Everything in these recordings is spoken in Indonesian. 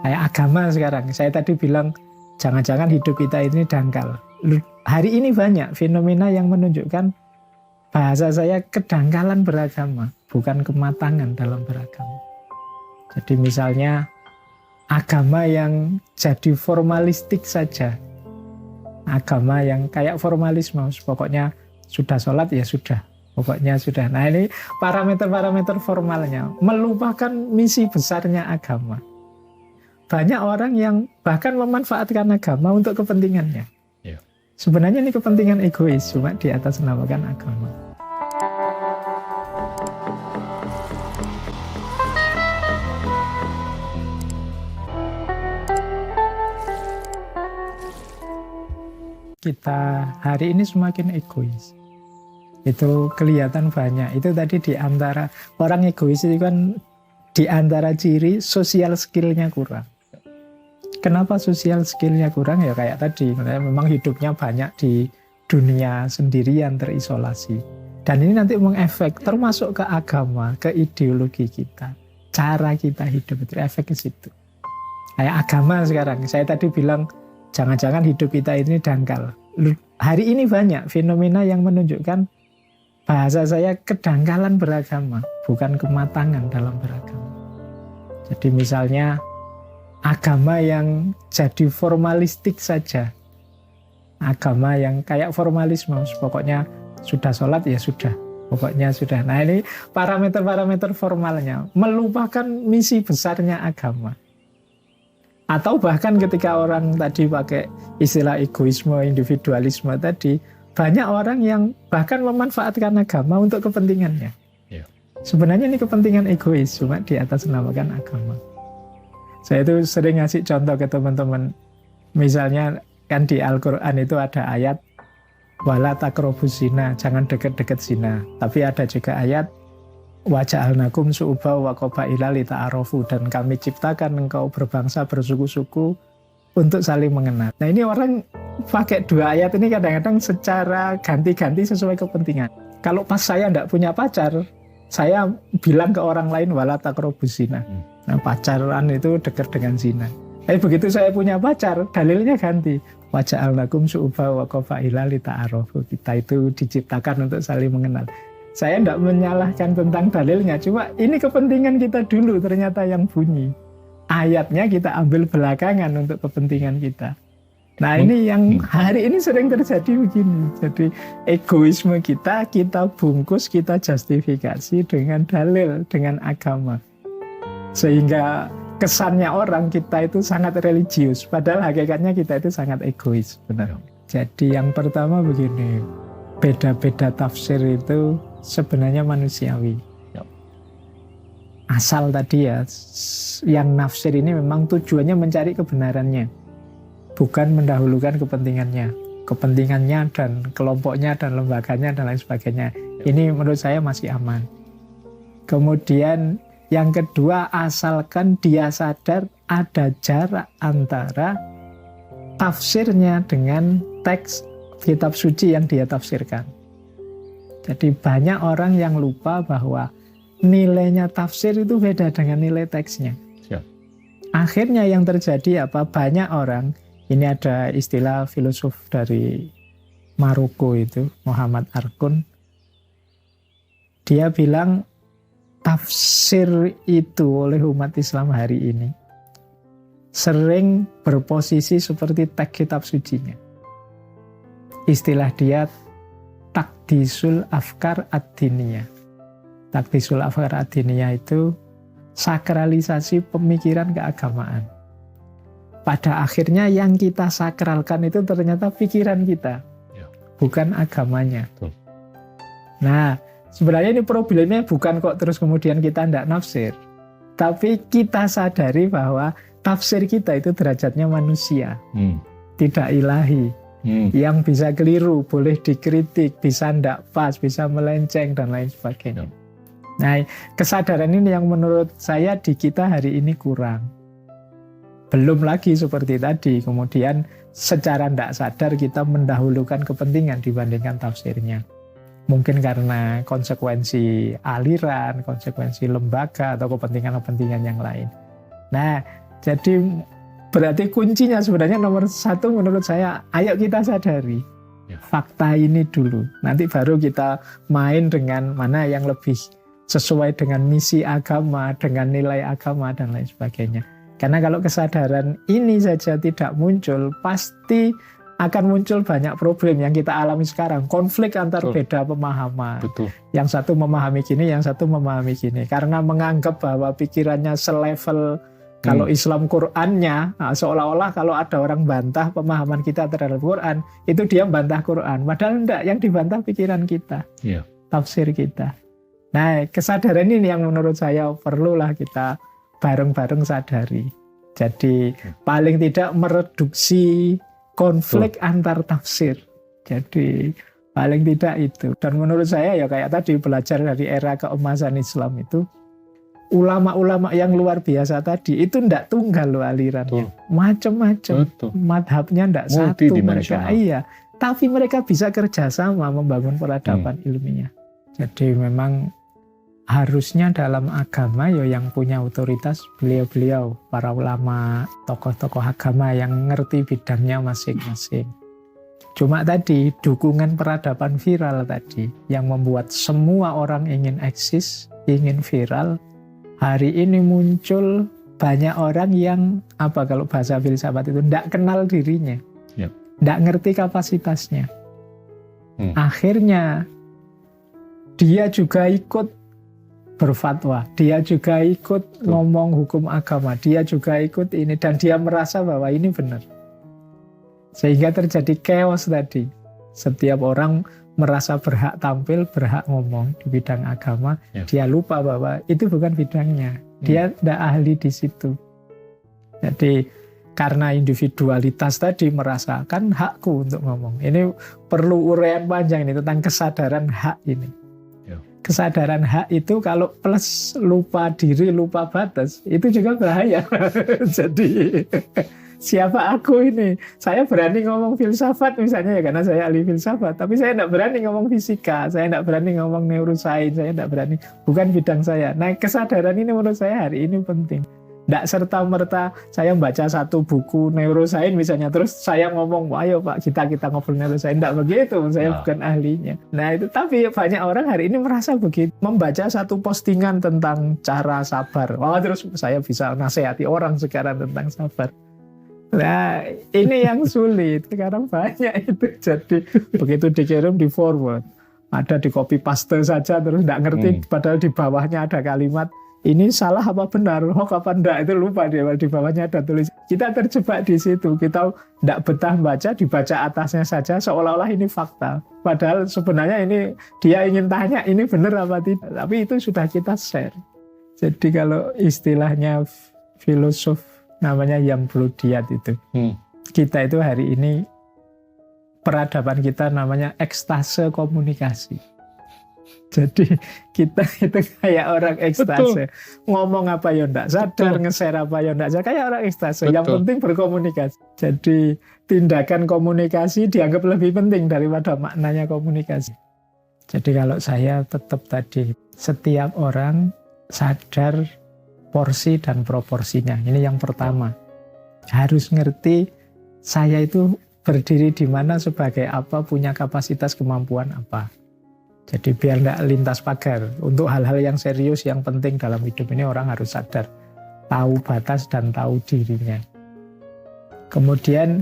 Kayak agama sekarang, saya tadi bilang jangan-jangan hidup kita ini dangkal. Hari ini banyak fenomena yang menunjukkan bahasa saya kedangkalan beragama, bukan kematangan dalam beragama. Jadi misalnya agama yang jadi formalistik saja, agama yang kayak formalisme, pokoknya sudah sholat ya sudah, pokoknya sudah. Nah ini parameter-parameter formalnya, melupakan misi besarnya agama. Banyak orang yang bahkan memanfaatkan agama untuk kepentingannya. Sebenarnya ini kepentingan egois, cuma di atas namakan agama. Kita hari ini semakin egois. Itu kelihatan banyak. Itu tadi di antara orang egois itu kan di antara ciri sosial skillnya kurang. Kenapa sosial skillnya kurang? Ya kayak tadi, memang hidupnya banyak di dunia sendirian, terisolasi. Dan ini nanti mengefek termasuk ke agama, ke ideologi kita. Cara kita hidup itu efek ke situ. Kayak agama sekarang, saya tadi bilang jangan-jangan hidup kita ini dangkal. Hari ini banyak fenomena yang menunjukkan bahasa saya kedangkalan beragama, bukan kematangan dalam beragama. Jadi misalnya agama yang jadi formalistik saja, agama yang kayak formalisme, pokoknya sudah sholat ya sudah, pokoknya sudah. Nah ini parameter-parameter formalnya, melupakan misi besarnya agama. Atau bahkan ketika orang tadi pakai istilah egoisme, individualisme tadi, banyak orang yang bahkan memanfaatkan agama untuk kepentingannya. Sebenarnya ini kepentingan egois, cuma di atas namakan agama. Saya itu sering ngasih contoh ke teman-teman. Misalnya kan di Al-Quran itu ada ayat wala taqrabuz zina, jangan dekat-dekat zina. Tapi ada juga ayat wa ja'alnakum syu'uban wa qabaila lita'arafu, dan kami ciptakan engkau berbangsa bersuku-suku untuk saling mengenal. Nah ini orang pakai dua ayat ini kadang-kadang secara ganti-ganti sesuai kepentingan. Kalau pas saya tidak punya pacar, saya bilang ke orang lain wala taqrabuz zina. Nah, pacaran itu dekat dengan zina. Tapi begitu saya punya pacar, dalilnya ganti. Wa ja'alnakum syu'uban wa qabaila lita'arafu. Kita itu diciptakan untuk saling mengenal. Saya tidak menyalahkan tentang dalilnya, cuma ini kepentingan kita dulu ternyata yang bunyi. Ayatnya kita ambil belakangan untuk kepentingan kita. Nah ini yang hari ini sering terjadi begini. Jadi egoisme kita bungkus, kita justifikasi dengan dalil, dengan agama. Sehingga kesannya orang kita itu sangat religius, padahal hakikatnya kita itu sangat egois, benar. Jadi yang pertama begini, beda-beda tafsir itu sebenarnya manusiawi. Asal tadi ya, yang nafsir ini memang tujuannya mencari kebenarannya, bukan mendahulukan kepentingannya. Kepentingannya dan kelompoknya dan lembaganya dan lain sebagainya. Ini menurut saya masih aman. Kemudian yang kedua, asalkan dia sadar ada jarak antara tafsirnya dengan teks kitab suci yang dia tafsirkan. Jadi banyak orang yang lupa bahwa nilainya tafsir itu beda dengan nilai teksnya. Akhirnya yang terjadi apa? Banyak orang, ini ada istilah filosof dari Maroko itu, Muhammad Arkun. Dia bilang tafsir itu oleh umat Islam hari ini sering berposisi seperti teks kitab sucinya. Istilah dia takdisul afkar ad-diniyah. Takdisul afkar ad-diniyah itu sakralisasi pemikiran keagamaan. Pada akhirnya yang kita sakralkan itu ternyata pikiran kita, bukan agamanya. Nah, sebenarnya ini problemnya bukan kok terus kemudian kita tidak nafsir, tapi kita sadari bahwa tafsir kita itu derajatnya manusia, tidak ilahi. Yang bisa keliru, boleh dikritik, bisa tidak pas, bisa melenceng dan lain sebagainya. Nah, kesadaran ini yang menurut saya di kita hari ini kurang. Belum lagi seperti tadi, kemudian secara tidak sadar kita mendahulukan kepentingan dibandingkan tafsirnya. Mungkin karena konsekuensi aliran, konsekuensi lembaga, atau kepentingan-kepentingan yang lain. Nah, Jadi berarti kuncinya sebenarnya nomor satu menurut saya, ayo kita sadari fakta ini dulu. Nanti baru kita main dengan mana yang lebih sesuai dengan misi agama, dengan nilai agama, dan lain sebagainya. Karena kalau kesadaran ini saja tidak muncul, pasti akan muncul banyak problem yang kita alami sekarang. Konflik antar beda pemahaman. Betul. Yang satu memahami gini, yang satu memahami gini. Karena menganggap bahwa pikirannya selevel kalau Islam Qur'annya, seolah-olah kalau ada orang bantah pemahaman kita terhadap Qur'an, itu dia bantah Qur'an. Padahal enggak, yang dibantah pikiran kita, tafsir kita. Nah, kesadaran ini yang menurut saya perlulah kita bareng-bareng sadari. Jadi paling tidak mereduksi konflik antar tafsir. Jadi paling tidak itu. Dan menurut saya ya kayak tadi belajar dari era keemasan Islam itu, ulama-ulama yang luar biasa tadi itu ndak tunggal loh alirannya, macam-macam, madhabnya ndak satu mereka, tapi mereka bisa kerjasama membangun peradaban ilmiah. Jadi memang harusnya dalam agama ya yang punya otoritas beliau-beliau, para ulama, tokoh-tokoh agama yang ngerti bidangnya masing-masing. Cuma tadi dukungan peradaban viral tadi yang membuat semua orang ingin eksis, ingin viral. Hari ini muncul banyak orang yang kalau bahasa filsafat itu tidak kenal dirinya, tidak ngerti kapasitasnya. Akhirnya dia juga ikut berfatwa, dia juga ikut ngomong hukum agama, dia juga ikut ini, dan dia merasa bahwa ini benar. Sehingga terjadi chaos tadi. Setiap orang merasa berhak tampil, berhak ngomong di bidang agama, dia lupa bahwa itu bukan bidangnya. Dia tidak ahli di situ. Jadi karena individualitas tadi merasakan hakku untuk ngomong. Ini perlu uraian panjang ini tentang kesadaran hak ini. Kesadaran hak itu kalau plus lupa diri, lupa batas, itu juga bahaya. Jadi siapa aku ini? Saya berani ngomong filsafat misalnya ya karena saya ahli filsafat, tapi saya tidak berani ngomong fisika, saya tidak berani ngomong neuroscience, saya tidak berani, bukan bidang saya. Nah, kesadaran ini menurut saya hari ini penting. Tidak serta-merta saya membaca satu buku neuroscience misalnya, terus saya ngomong, ayo Pak, kita ngobrol neuroscience. Tidak begitu, saya bukan ahlinya. Nah itu, tapi banyak orang hari ini merasa begitu. Membaca satu postingan tentang cara sabar, terus saya bisa nasihati orang sekarang tentang sabar. Nah, ini yang sulit. Sekarang banyak itu. Jadi, begitu dikirim, di forward. Ada di copy paste saja, terus tidak ngerti. Padahal di bawahnya ada kalimat, ini salah apa benar, hoax apa enggak, itu lupa dia. Di bawahnya ada tulis. Kita terjebak di situ. Kita tidak betah baca, dibaca atasnya saja, seolah-olah ini fakta. Padahal sebenarnya ini, dia ingin tanya, ini benar apa tidak. Tapi itu sudah kita share. Jadi kalau istilahnya filosof, namanya yang Bloodiat itu. Kita itu hari ini peradaban kita namanya ekstase komunikasi. Jadi kita itu kayak orang ekstase. Ngomong apa ya enggak sadar, nge-share apa ya enggak sadar, kayak orang ekstase. Yang penting berkomunikasi. Jadi tindakan komunikasi dianggap lebih penting daripada maknanya komunikasi. Jadi kalau saya tetap tadi, setiap orang sadar porsi dan proporsinya. Ini yang pertama. Harus ngerti saya itu berdiri di mana, sebagai apa, punya kapasitas kemampuan apa. Jadi biar tidak lintas pagar. Untuk hal-hal yang serius, yang penting dalam hidup ini orang harus sadar. Tahu batas dan tahu dirinya. Kemudian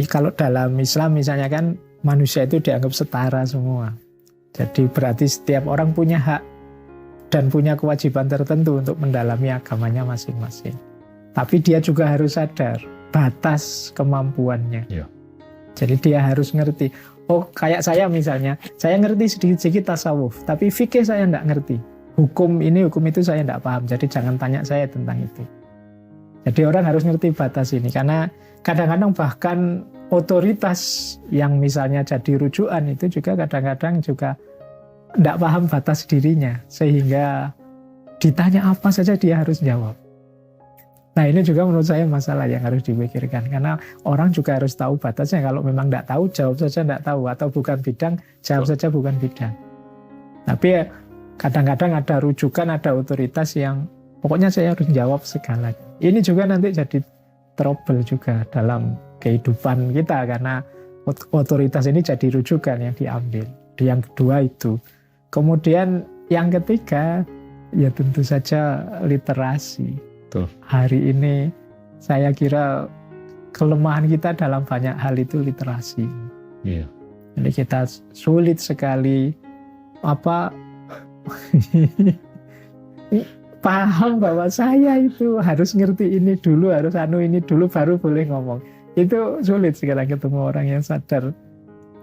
kalau dalam Islam misalnya kan manusia itu dianggap setara semua. Jadi berarti setiap orang punya hak dan punya kewajiban tertentu untuk mendalami agamanya masing-masing. Tapi dia juga harus sadar batas kemampuannya. Jadi dia harus ngerti. Oh, kayak saya misalnya, saya ngerti sedikit-sedikit tasawuf, tapi fikih saya tidak ngerti. Hukum ini, hukum itu saya tidak paham. Jadi jangan tanya saya tentang itu. Jadi orang harus ngerti batas ini. Karena kadang-kadang bahkan otoritas yang misalnya jadi rujukan itu juga kadang-kadang juga tidak paham batas dirinya, sehingga ditanya apa saja dia harus jawab. Nah ini juga menurut saya masalah yang harus dipikirkan, karena orang juga harus tahu batasnya. Kalau memang tidak tahu, jawab saja tidak tahu, atau bukan bidang, jawab saja bukan bidang. Tapi kadang-kadang ada rujukan, ada otoritas yang pokoknya saya harus jawab segalanya. Ini juga nanti jadi trouble juga dalam kehidupan kita, karena otoritas ini jadi rujukan yang diambil. Yang kedua itu. Kemudian yang ketiga, ya tentu saja literasi. Betul. Hari ini saya kira kelemahan kita dalam banyak hal itu literasi. Iya. Jadi kita sulit sekali paham bahwa saya itu harus ngerti ini dulu, harus ini dulu baru boleh ngomong. Itu sulit sekarang ketemu orang yang sadar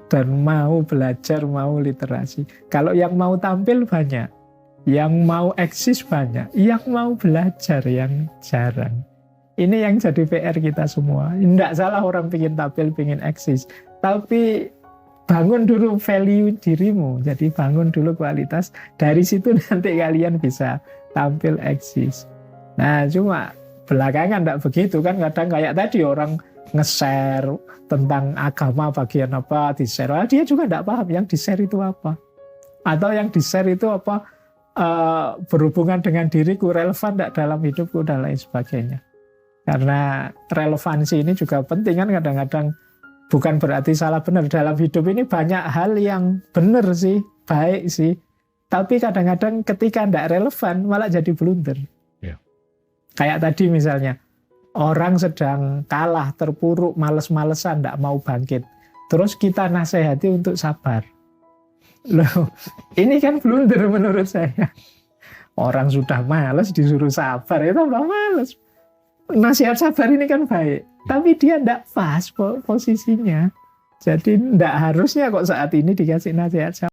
dan mau belajar, mau literasi. Kalau yang mau tampil banyak, yang mau eksis banyak, yang mau belajar yang jarang. Ini yang jadi PR kita semua. Tidak salah orang pengen tampil, pengen eksis, tapi bangun dulu value dirimu. Jadi bangun dulu kualitas. Dari situ nanti kalian bisa tampil eksis. Nah cuma belakangan tidak begitu kan. Kadang kayak tadi orang nge-share tentang agama bagian apa, di-share. Dia juga tidak paham yang di-share itu apa. Atau yang di-share itu apa, berhubungan dengan diriku, relevan tidak dalam hidupku, dan lain sebagainya. Karena relevansi ini juga penting kan, kadang-kadang bukan berarti salah benar. Dalam hidup ini banyak hal yang benar sih, baik sih. Tapi kadang-kadang ketika tidak relevan malah jadi blunder. Yeah. Kayak tadi misalnya, orang sedang kalah, terpuruk, males-malesan, tidak mau bangkit. Terus kita nasihati untuk sabar. Loh, ini kan blunder menurut saya. Orang sudah males disuruh sabar, itu tambah males. Nasihat sabar ini kan baik, tapi dia tidak pas posisinya. Jadi tidak harusnya kok saat ini dikasih nasihat sabar.